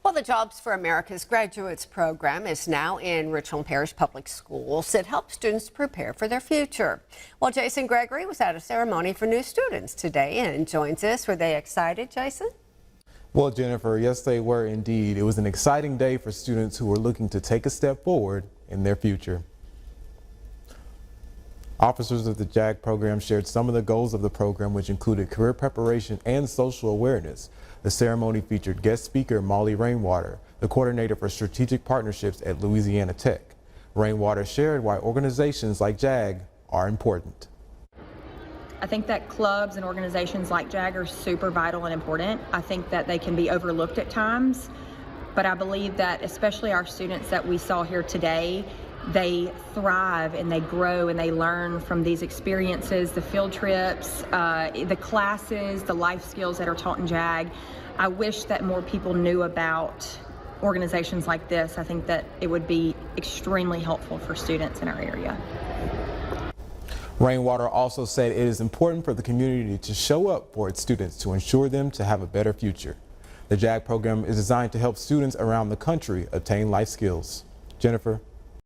Well, the Jobs for America's Graduates program is now in Richland Parish Public Schools. It helps students prepare for their future. Well, Jason Gregory was at a ceremony for new students today and joins us. Were they excited, Jason? Well, Jennifer, yes, they were indeed. It was an exciting day for students who were looking to take a step forward in their future. Officers of the J.A.G program shared some of the goals of the program, which included career preparation and social awareness. The ceremony featured guest speaker Molly Rainwater, the coordinator for strategic partnerships at Louisiana Tech. Rainwater shared why organizations like J.A.G are important. I think that clubs and organizations like J.A.G are super vital and important. I think that they can be overlooked at times, but I believe that especially our students that we saw here today, they thrive and they grow and they learn from these experiences, the field trips, the classes, the life skills that are taught in J.A.G. I wish that more people knew about organizations like this. I think that it would be extremely helpful for students in our area. Rainwater also said it is important for the community to show up for its students to ensure them to have a better future. The J.A.G program is designed to help students around the country attain life skills. Jennifer.